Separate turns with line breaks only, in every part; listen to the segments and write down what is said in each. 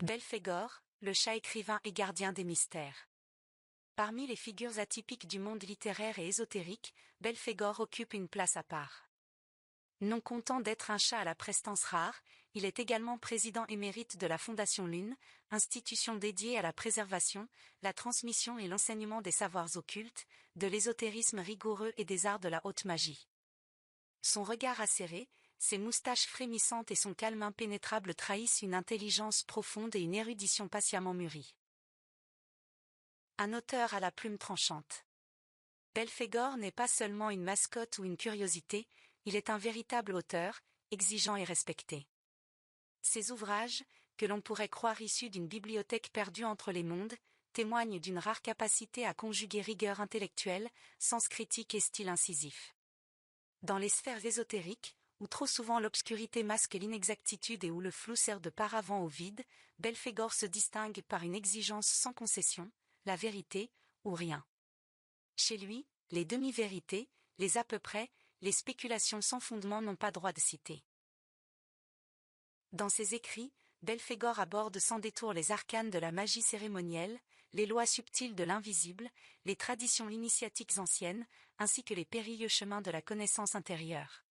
Belphégor, le chat écrivain et gardien des mystères. Parmi les figures atypiques du monde littéraire et ésotérique, Belphégor occupe une place à part. Non content d'être un chat à la prestance rare, il est également président émérite de la Fondation Lune, institution dédiée à la préservation, la transmission et l'enseignement des savoirs occultes, de l'ésotérisme rigoureux et des arts de la haute magie. Son regard acéré, ses moustaches frémissantes et son calme impénétrable trahissent une intelligence profonde et une érudition patiemment mûrie. Un auteur à la plume tranchante. Belphégor n'est pas seulement une mascotte ou une curiosité, il est un véritable auteur, exigeant et respecté. Ses ouvrages, que l'on pourrait croire issus d'une bibliothèque perdue entre les mondes, témoignent d'une rare capacité à conjuguer rigueur intellectuelle, sens critique et style incisif. Dans les sphères ésotériques, où trop souvent l'obscurité masque l'inexactitude et où le flou sert de paravent au vide, Belphégor se distingue par une exigence sans concession, la vérité, ou rien. Chez lui, les demi-vérités, les à peu près, les spéculations sans fondement n'ont pas droit de citer. Dans ses écrits, Belphégor aborde sans détour les arcanes de la magie cérémonielle, les lois subtiles de l'invisible, les traditions initiatiques anciennes, ainsi que les périlleux chemins de la connaissance intérieure.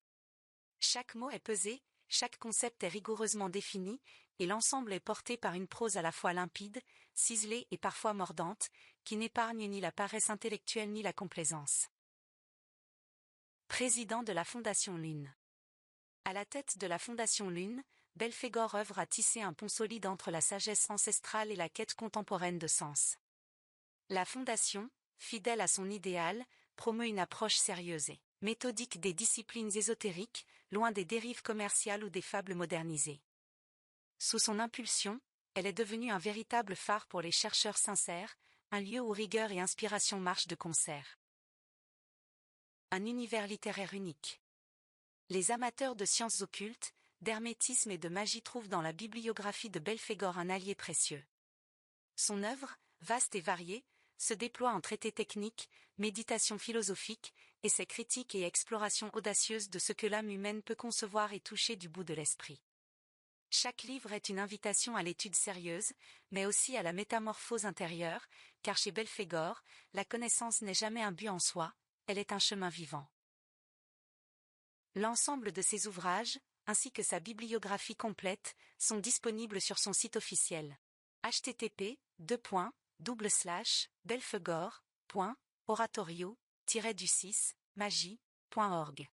Chaque mot est pesé, chaque concept est rigoureusement défini, et l'ensemble est porté par une prose à la fois limpide, ciselée et parfois mordante, qui n'épargne ni la paresse intellectuelle ni la complaisance. Président de la Fondation Lune. À la tête de la Fondation Lune, Belphégor œuvre à tisser un pont solide entre la sagesse ancestrale et la quête contemporaine de sens. La Fondation, fidèle à son idéal, promeut une approche sérieuse et méthodique des disciplines ésotériques, loin des dérives commerciales ou des fables modernisées. Sous son impulsion, elle est devenue un véritable phare pour les chercheurs sincères, un lieu où rigueur et inspiration marchent de concert. Un univers littéraire unique. Les amateurs de sciences occultes, d'hermétisme et de magie trouvent dans la bibliographie de Belphégor un allié précieux. Son œuvre, vaste et variée, se déploie en traités techniques, méditations philosophiques, essais critiques et explorations audacieuses de ce que l'âme humaine peut concevoir et toucher du bout de l'esprit. Chaque livre est une invitation à l'étude sérieuse, mais aussi à la métamorphose intérieure, car chez Belphégor, la connaissance n'est jamais un but en soi, elle est un chemin vivant. L'ensemble de ses ouvrages, ainsi que sa bibliographie complète, sont disponibles sur son site officiel. http://belphegor.oratorio-magie.org